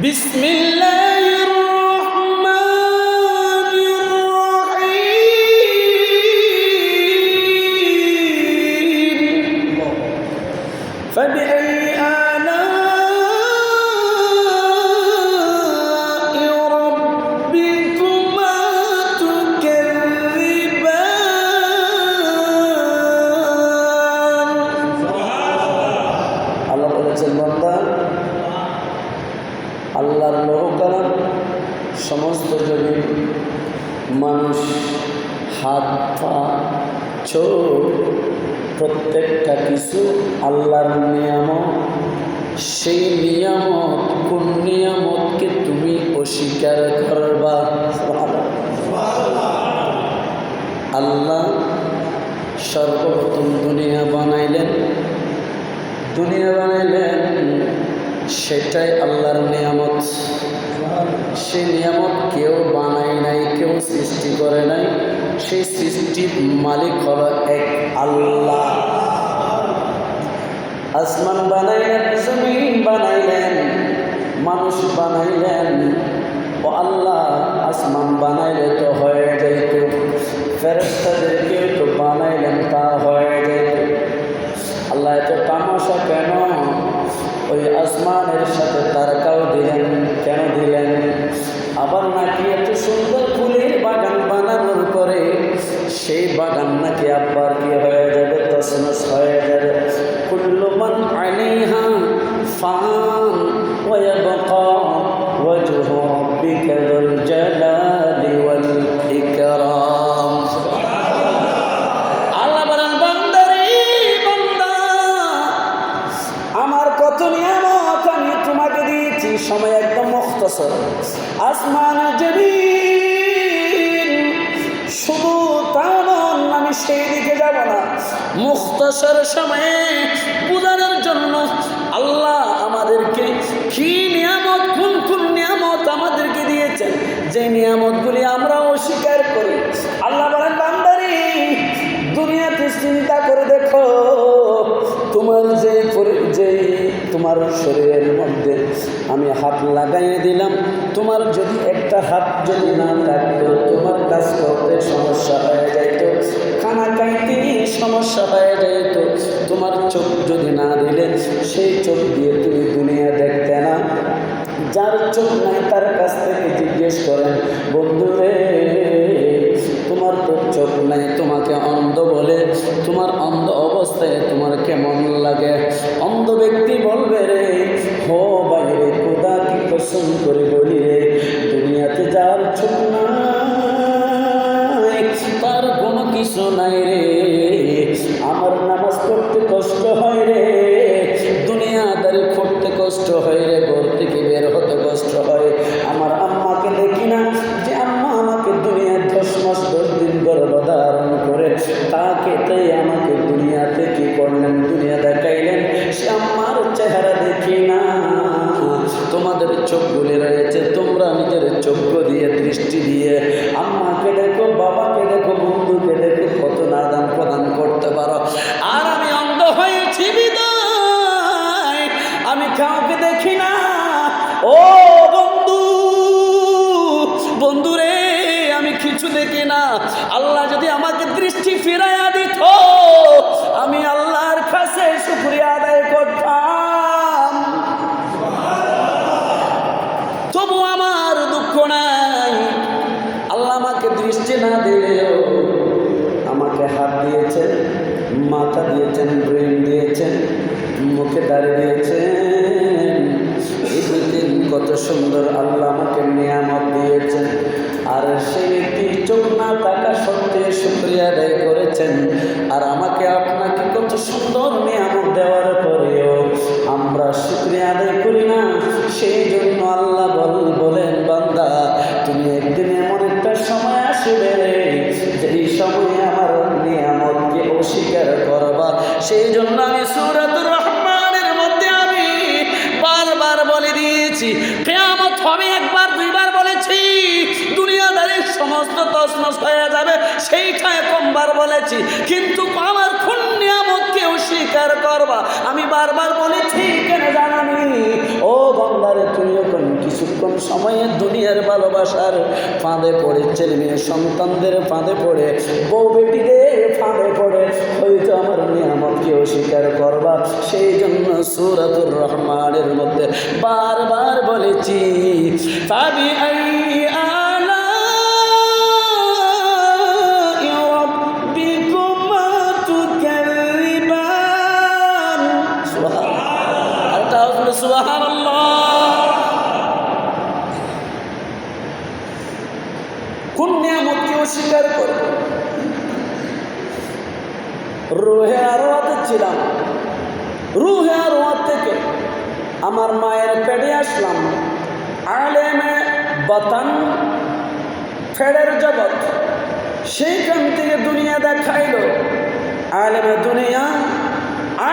বিসমিল্লাহির রহমানির রহিম ফাবিআইয়ি আলা'i রাব্বিকুমা তুকাযযিবান। আল্লাহ বলেছেন, বান্দা, আল্লাহর লোহকালাম সমস্ত জমিন মানুষ, হাত পা চোখ, প্রত্যেকটা কিছু আল্লাহর নিয়ামত। সেই নিয়ামত, কোন নিয়ামতকে তুমি অস্বীকার করবা? আল্লাহ সর্বপ্রথম দুনিয়া বানাইলেন, সেটাই আল্লাহর নিয়ামত। সেই নিয়ামত কেউ বানায় নাই, কেউ সৃষ্টি করে নাই। সেই সৃষ্টির মালিক হলো এক আল্লাহ। আসমান বানাইলেন, জমিন বানাইলেন, মানুষ বানাইলেন। ও আল্লাহ, আসমান বানাইলে তো হয়ে যাইত, ফেরেশতাদেরকে তো বানাইলেন, তা হয়ে যাইত। আল্লাহ এত তামাশা কেন? ওই আসমানের সাথে তারকাও দিলেন, কেন দিলেন? আবার নাকি এত সুন্দর ফুলের বাগান বানানোর পরে সেই বাগান নাকি আবার কি হয়ে যাবে? তছনছ হয়ে যাবে। কুল্লু মান আলাইহা ফান ওয়া ইয়াবকা ওয়াজহু রাব্বিকা যুল জালালি ওয়াল ইকরাম। আল্লাহ বলেন, বান্দারে বান্দা, আমার কত নিয়ামত আমি তোমাকে দিয়েছি। সময় একদম মুখতাসর। আসমান জমিন, শুধু তা নয়, আমি সেই দিকে যাব না। মুখতাসর সময়ে বোঝানোর জন্য আল্লাহ আমাদেরকে কি নিয়ামত, কোন কোন নিয়ামত আমাদেরকে দিয়েছেন, যে নিয়ামতগুলি আমরা অস্বীকার করি। আল্লাহ বলেন, বান্দারে, দুনিয়াতে চিন্তা করে দেখো, তোমার তোমার শরীরের মধ্যে আমি হাত লাগাইয়ে দিলাম। তোমার যদি একটা হাত যদি না থাকতো, তোমার কাজ করতে সমস্যা হয়ে যাইত, খানা খাইতে সমস্যা হয়ে যাইত। তোমার চোখ যদি না দিলে, সেই চোখ দিয়ে তুমি দুনিয়া দেখতে না। যার চোখ নাই তার কাছ থেকে জিজ্ঞেস করেন, বন্ধুরে, তোমার তো চোখ নাই, তোমাকে অন্ধ বলে, তোমার অন্ধ অবস্থায় তোমার কেমন লাগে? অন্ধ ব্যক্তি বলবে, রে হো বাইরে খোদা কি কসম করে বলি রে, দুনিয়াতে যার চোখ নাই তার কোনো কিছু নাই রে। আমার নামাজ পড়তে কষ্ট হয় রে, দুনিয়াদারি করতে কষ্ট হয় রে, ঘর থেকে বের হতে কষ্ট হয়। আমার আম্মাকে দেখি না, যে আম্মা আমাকে দুনিয়ার 10 মাস 10 দিন গর্ভধারণ করে, তাকে তাই আমাকে দুনিয়াতে কি করলেন? দুনিয়া দেখাইলেন। সে আম্মার চেহারা দেখি না। তোমাদের চোখগুলি রয়েছে, তোমরা নিজের চোখ দিয়ে, দৃষ্টি দিয়ে আম্মাকে দেখো, বাবাকে দেখো, বন্ধুকে দেখো, কত নাদান প্রদান করতে পারো। আর আমি অন্ধ হয়েছি বিদায় আমি কাউকে দেখি না। ও বন্ধুরে, আমি কিছু দেখি না। আল্লাহ যদি আমাকে দৃষ্টি ফিরাইয়া দিত, আমি আল্লাহর কাছে শুকরিয়া আদায় করতাম। তবু আমার দুঃখ নাই। আল্লাহ আমাকে দৃষ্টি না দিলেও আমাকে হাত দিয়েছেন, মাথা দিয়েছেন, ব্রেন দিয়েছেন, মুখে দাঁড়িয়ে দিয়েছেন। এই কত সুন্দর আল্লাহ আমাকে নিয়ামত দিয়েছেন। আর সেই ব্যক্তি চোখ না থাকা সত্ত্বে শুকরিয়া আদায় করেছেন। আর আমাকে আপনাকে কত সুন্দর নিয়ামত দেওয়ার পরেও আমরা শুকরিয়া আদায় করি না। সেই জন্য আল্লাহ বলেন, বান্দা, তুমি একদিন এমন একটা সময় আসবে যেই সময়ে আমার নিয়ামতকে অস্বীকার করবা। সেই জন্য আমি সূরাতুর রহমানের মধ্যে আমি বারবার বলে দিয়েছি, কিয়ামত হবে, একবার দুইবার বলেছি। দুনিয়াদারির সমস্ত তছনছ হয়ে যাবে, সেইটাই কমবার বলেছি। কিন্তু আমার কোন নিয়ামতকে অস্বীকার করবা আমি বারবার বলেছি। কেন জানানি? ও বান্দারে, তুমি যখন কিছু কিছুক্ষণ সময়ে দুনিয়ার ভালোবাসার ফাঁদে পড়ে, ছেলে মেয়ে সন্তানদের ফাঁদে পড়ে, বউ বেটিদের ফাঁদে পড়ে হয়তো আমার নিয়ামতকে অস্বীকার করবা। সেই জন্য সূরাতুর রহমানের মধ্যে বারবার বলেছি, ফাবিআই আলাই রাব্বিকুমা তুকাযিবান। সুবহানাল্লাহ, আর তাহলে সুবহানাল্লাহ। কোন নিয়ামতকে অস্বীকার করবে? রুহে আরওয়াতে ছিলাম, রুহে আরওয়াত থেকে আমার মায়ের পেটে আসলাম। আলেমে বাতান, ফেরের জগৎ, সেইখান থেকে দুনিয়া দেখাইল। আলেমে দুনিয়া,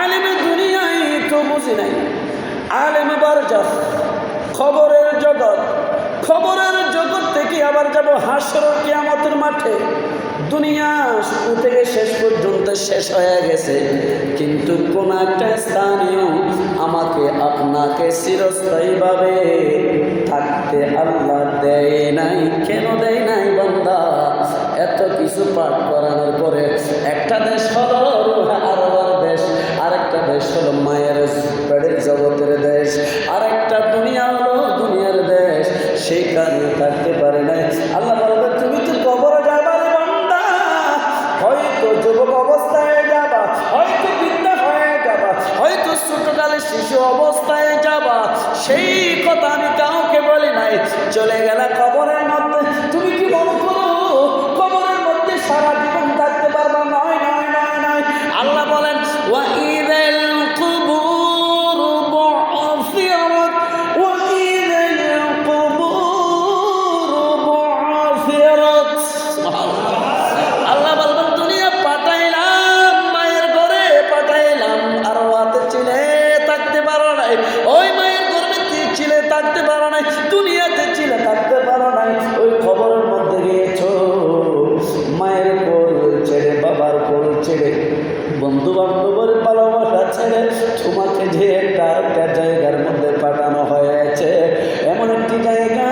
আলেমে দুনিয়ায় তো বুঝি নাই। আলেমে বারজাখ, খবরের জগৎ, খবরের জগৎ থেকে আবার যাব হাসর কিয়ামতের মাঠে। দুনিয়া শুরু থেকে শেষ পর্যন্ত শেষ হয়ে গেছে, কিন্তু কোন একটা স্থানেও আমাকে আপনাকে চিরস্থায়ীভাবে থাকতে আল্লাহ দেয় নাই। কেন দেয় নাই বান্দা? এত কিছু পাঠ করানোর পরে একটা দেশ হলো রুহে আরওয়ার দেশ, আরেকটা দেশ হলো মায়ের পেটের জগতের দেশ, আরেকটা দুনিয়া হলো দুনিয়ার দেশ। সেইখানে থাকতে পারে নাই। আল্লাহ বলবে, তুমি তো কবরে যাবা রে বান্দা, হয়তো যুবক অবস্থায় যাবা, হয়তো বৃদ্ধা হয়ে যাবা, হয়তো ছোটকালে শিশু অবস্থায় যাবা। সেই কথা আমি কাউকে বলি নাই। চলে গেলা কবরের মধ্যে, তুমি কি মনে করো কবরের মধ্যে সারা জীবন থাকতে পারবা? নয় নয় নয় নয়। আল্লাহ বলেন, ওয়া ইযাল কুবুর বু'থিরাত, ওয়া ইযাল কুবুর বু'থিরাত। আল্লাহ বলবেন, দুনিয়া পাঠাইলাম, মায়ের ঘরে পাঠাইলাম, আরওয়াতে ছিলে থাকতে পারো নাই, ওই মায়ের গর্ভে ছিলে থাকতে পারো নাই, দুনিয়াতে ছিলে থাকতে পারো নাই, ওই খবরের মধ্যে গিয়েছো। মায়ের কোল ছেড়ে, বাবার কোল ছেড়ে, বন্ধু বান্ধবের ভালোবাসা ছেড়ে তোমাকে যে একটা জায়গার মধ্যে পাঠানো হয়েছে, এমন একটি জায়গা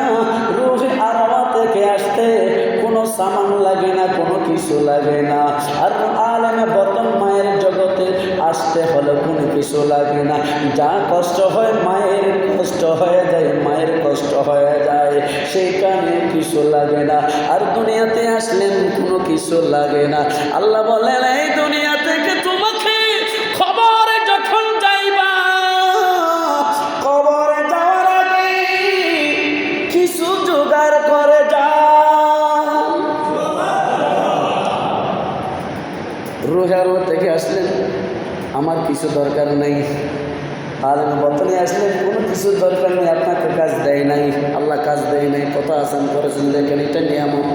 রুহে আরওয়াত থেকে আসতে কোনো সামান লাগে না, কোনো কিছু লাগে না। আর আলেমে বাতান মায়ের জগতে আসতে হলে কোনো কিছু লাগে না। যা কষ্ট হয় মায়ের কষ্ট হয়ে যায়, মায়ের কষ্ট হয়ে যায়, সেইখানে কিছু লাগে না। আর দুনিয়াতে আসলেন কোনো কিছু লাগে না। আল্লাহ বলেন, এই দুনিয়া থেকে তোমাকে খবরে যখন যাইবা, কবরে যাওয়ার আগে কিছু জোগাড় করে যাও। রুহে আরওয়াত থেকে আসলেন, আমার কিছু দরকার নেই। আলেমে বাতানে আসলেন, কোনো কিছুর দরকার নেই, আপনাকে কাজ দেয় নাই, আল্লাহ কাজ দেয় নাই, কত আসান করেছেন দেখেন, এটা নিয়ামত।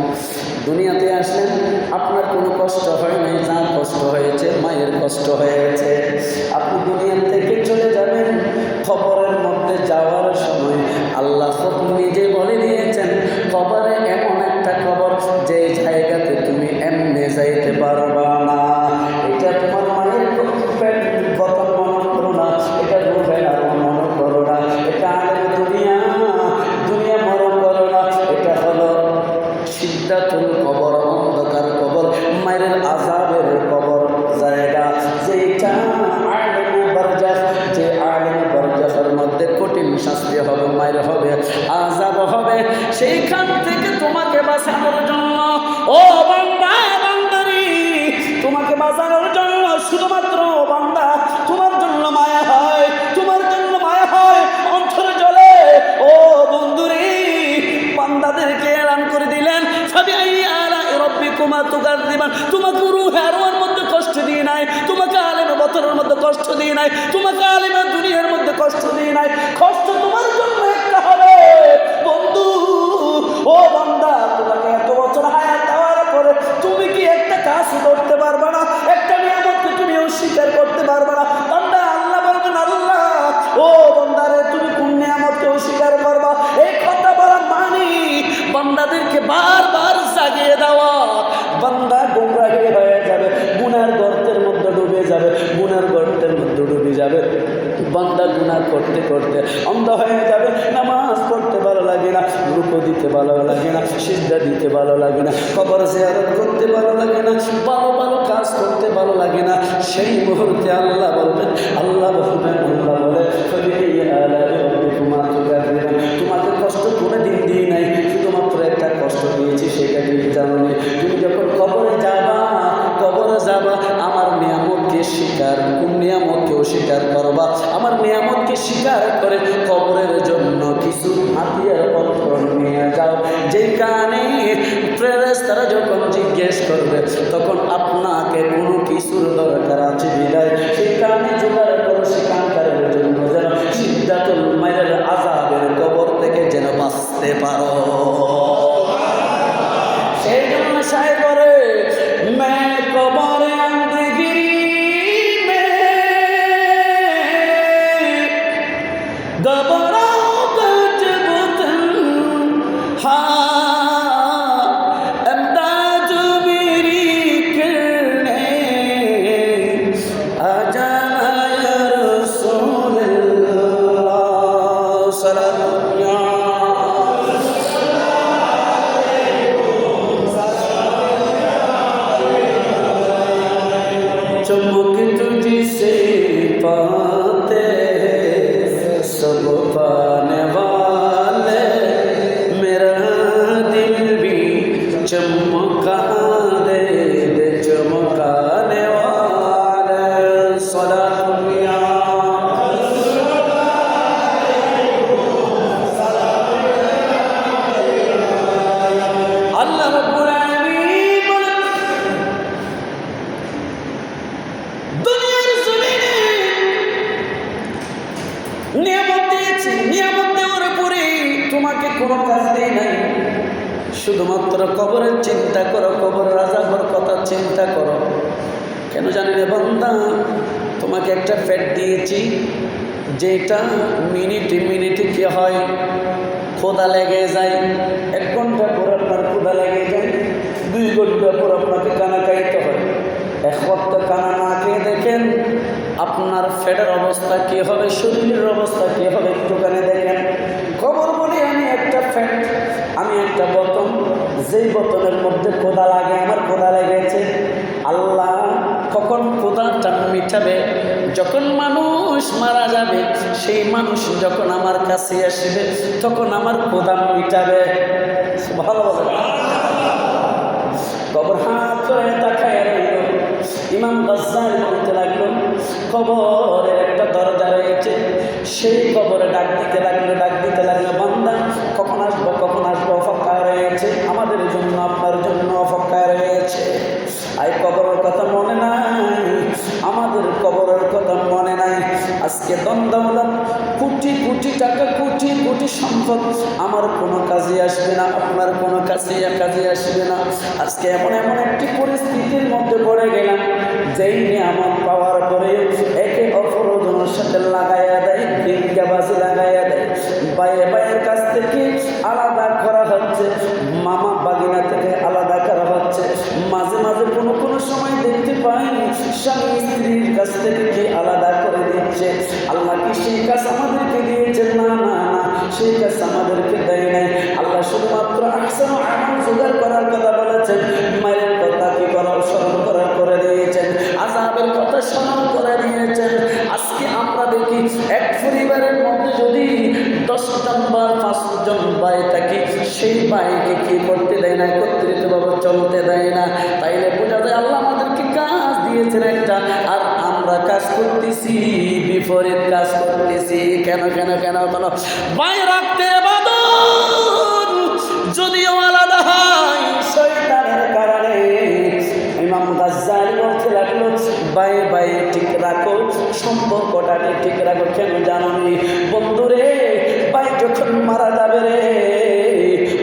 দুনিয়াতে আসলেন, আপনার কোনো কষ্ট হয় নাই, যা কষ্ট হয়েছে মায়ের কষ্ট হয়েছে। আপনি দুনিয়া থেকে চলে যাবেন, খবরের মধ্যে যাওয়ার সময় আল্লাহ খুব নিজে বলে দিয়েছেন, কবরে এমন একটা খবর যে জায়গাতে তুমি এমনি যাইতে পারবা না। এটা তোমার মায়ের পেট বাতান মনে করো না, এটা রুহে আরওয়াত মনে করো না, এটা আলেমে দুনিয়া, দুনিয়া মনে করো না। এটা হলো সিদ্ধাতুল কবর, অন্ধকার কবর, মায়ের আযাবের কবর জায়গা, যেটা আলেমে বারজাখ, যে আলেমে বারজাখের মধ্যে কঠিন শাস্তি হবে, মায়ের হবে, আযাব হবে। সেইখান থেকে তোমাকে বাঁচানোর জন্য, ও বান্দা বান্দারি, তোমাকে বাঁচানোর জন্য শুধুমাত্র বান্দা, তোমার জন্য মায়া হয়, তোমার জন্য মায়া হয়, অন্তর জ্বলে। ও বন্ধুরে, বান্দাদেরকে এলান করে দিলেন, ফাবিআই আলাই রাব্বিকুমা তুকাযিবান। তোমাকে রুহে আরওয়ার মধ্যে কষ্ট দিয়ে নাই, তোমাকে আলেমে বাতানের মধ্যে কষ্ট দিয়ে নাই, তোমাকে আলেমে দুনিয়ার মধ্যে কষ্ট দিয়ে নাই। কষ্ট তোমার জন্য একটা হবে বন্ধু। ও বান্দা, তোমাকে এত বছর হায়াত দেওয়ার পরে তুমি কি একটা কাজ করতে পারবে না? একটা নিয়ামতকে তুমি অস্বীকার করতে পারবে না? বান্দা, আল্লাহ বলবেন, আল্লাহ ও বান্দারে, তুমি কোন নিয়ামতকে অস্বীকার করবা? এই কথা বলা মানে বান্দাদেরকে বারবার জাগিয়ে দেওয়া। বান্দা গোমরাহি হয়ে যাবে, গুনার গর্তের মধ্যে ডুবে যাবে, গুনার গর্তের মধ্যে ডুবে যাবে। বান্দা আল্লাহ গুনাহ করতে করতে অন্ধ হয়ে যাবে, নামাজ পড়তে ভালো লাগে না, রুকু দিতে ভালো লাগে না, সিজদা দিতে ভালো লাগে না, কবর জিয়ারত করতে ভালো লাগে না, ভালো ভালো কাজ করতে ভালো লাগে না। সেই মুহূর্তে আল্লাহ বলবেন, আল্লাহ বলে তোমাকে কষ্ট করে দিন দিই নাই, শুধুমাত্র একটা কষ্ট দিয়েছি, সেটা তুমি জানো না। তুমি যখন কবরে যাবা আমার নিয়ামতকে স্বীকার, কোন নিয়ামতকে অস্বীকার করবা? আমার নিয়ামতকে স্বীকার করে কবরের জন্য কিছু হাতিয়ার পত্র নিয়ে যাও, যেখানে ফেরেশতারা যখন জিজ্ঞেস করবে তখন আপনাকে কোনো কিছুর দরকার আছে বিদায় সেখানে জোগাড় করো, সেখানকারের জন্য যেন সিদ্ধাতুল মাইলের আযাবের কবর থেকে যেন বাঁচতে পারো। সেই জন্য সাহেব করে मैं कबर अंधगिरी में घबराओ गजबतन हाँ अंदाज मेरी करने आ जाना या रसूल अल्लाह सल्लल्लाहु चमक तुझसे पाते सब पाने वाले, मेरा दिल भी चमका दे चमकाने वाले। सलातुल्लाह अल्लाह रब्बुल आलमीन बोले দুনিয়ার জমিনে নিয়ামত দিয়েছি, নিয়ামত দেওয়ার পরে তোমাকে কোনো কাজ দেই নাই, শুধুমাত্র কবরের চিন্তা করো, কবরের আযাবের কথা চিন্তা করো। কেন জানি রে বান্দা, তোমাকে একটা পেট দিয়েছি যেটা মিনিটে মিনিটে কি হয়, ক্ষুধা লেগে যায়। 1 ঘন্টা পর আপনার ক্ষুধা লেগে যায়, 2 ঘন্টা পর আপনাকে কানা খাইতে হয়। 1 ওয়াক্ত কানা না খেয়ে দেখেন আপনার পেটের অবস্থা কী হবে, শরীরের অবস্থা কী হবে, একটুখানি দেখেন। খবর বলি আমি একটা পেট, আমি একটা বোতল, যেই বোতলের মধ্যে ক্ষুধা লাগে, আমার ক্ষুধা লেগেছে। আল্লাহ কখন ক্ষুধাটা মিটাবে? যখন মানুষ মারা যাবে, সেই মানুষ যখন আমার কাছে আসবে তখন আমার ক্ষুধা মিটাবে। ভালো বলে কবর হাত করে তাকায় রইল। ইমাম গাজ্জালী বলতে লাগলো, কবরের একটা দরজা রয়েছে, সেই কবরে ডাক দিতে লাগলো, বান্দা কখন আসবো কখন আসবো, অপেক্ষায় রয়েছে, আমাদের জন্য আপনার জন্য অপেক্ষায় রয়েছে। আর কবরের কথা মনে নাই, আমাদের কবরের কথা মনে নাই। আজকে দ্বন্দ্ব কোটি কোটি টাকা, কোটি কোটি সম্পদ আমার কোনো কাজে আসবে না, আপনার কোনো কাজে আসবে না। আজকে এমন একটি পরিস্থিতির মধ্যে পড়ে গেলাম, যেই নিয়ামত পাওয়ার পরে একে অপরজনের সাথে লাগাইয়া দেয়, ভিক্ষাবাজি লাগাইয়া দেয়, ভাইয়ের কাছ থেকে আলাদা করা হচ্ছে, মামা বাগিনা থেকে আলাদা করা হচ্ছে। মাঝে মাঝে কোনো সময় দেখতে পাই স্বামী স্ত্রীর কাছ থেকে কি আলাদা করে দিচ্ছে। আল্লাহ কি সেই কাজ আমাদেরকে দিয়েছেন? না, সেই কাজ আমাদেরকে দেয় নাই। আল্লাহ শুধুমাত্র আহসানু আমাল জোগাড় করার কথা বলেছেন, মায়ের কথা কি করার স্মরণ করার করে দিয়েছেন, আযাবের কথা স্মরণ করে দিয়েছেন। আজকে আমরা দেখি এক পরিবারের মধ্যে যদি 10 জন বা 5 জন ভাই থাকি, সেই ভাইকে কি করতে দেয় না, একত্রিতভাবে চলতে দেয় না। তাইলে বোঝা যায় আল্লাহ আমাদেরকে কাজ দিয়েছেন একটা, আর আমরা কাজ করতেছি, বিপরীত কাজ করতেছি। কেন ভাই রাখতে বাদন যদিও আলাদা হয় শয়তানের কারণে। ইমাম গাজ্জালী বলতে লাগলো, ভাই ঠিক রাখো, সম্পর্কটাকে ঠিক রাখো। কেন জানি বন্ধুরে, ভাই যখন মারা যাবে রে,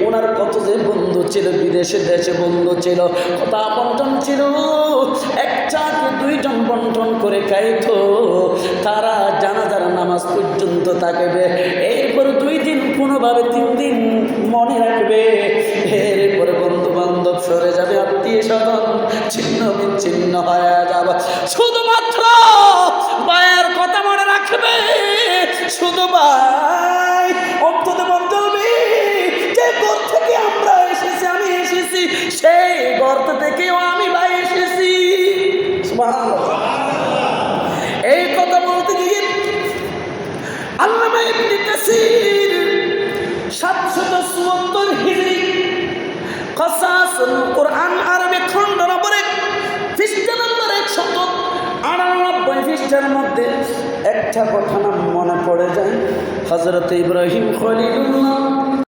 ওনার কত যে বন্ধু ছিল, বিদেশে দেশে বন্ধু ছিল, কত বন্টন ছিল, 1 চাকে 2 জন বন্টন করে খাইতো। তারা জানাজার নামাজ পর্যন্ত থাকবে, এরপর 2 দিন কোনোভাবে 3 দিন মনে রাখবে, এরপরে বন্ধু বান্ধব সরে যাবে, আত্মীয় স্বজন ছিন্ন বিচ্ছিন্ন হয়ে যাবে। শুধুমাত্র ভাইয়ের কথা মনে রাখবে, শুধু ভাই অন্তত বলবে যে ঘর থেকে আমরা এসেছি, আমি এসেছি, সেই গর্ত থেকেও আমি ভাই এসেছি। সুবহানাল্লাহ। এই কথা বলতে গিয়ে আল্লামা ইবনে কাসির 774 হিজরি কাসাসুল কুরআন আরবি খণ্ড নম্বর 1 পৃষ্ঠা নম্বর 198 পৃষ্ঠার মধ্যে একটা কথা না মনে পড়ে যায়। হযরত ইব্রাহিম খলিলুল্লাহ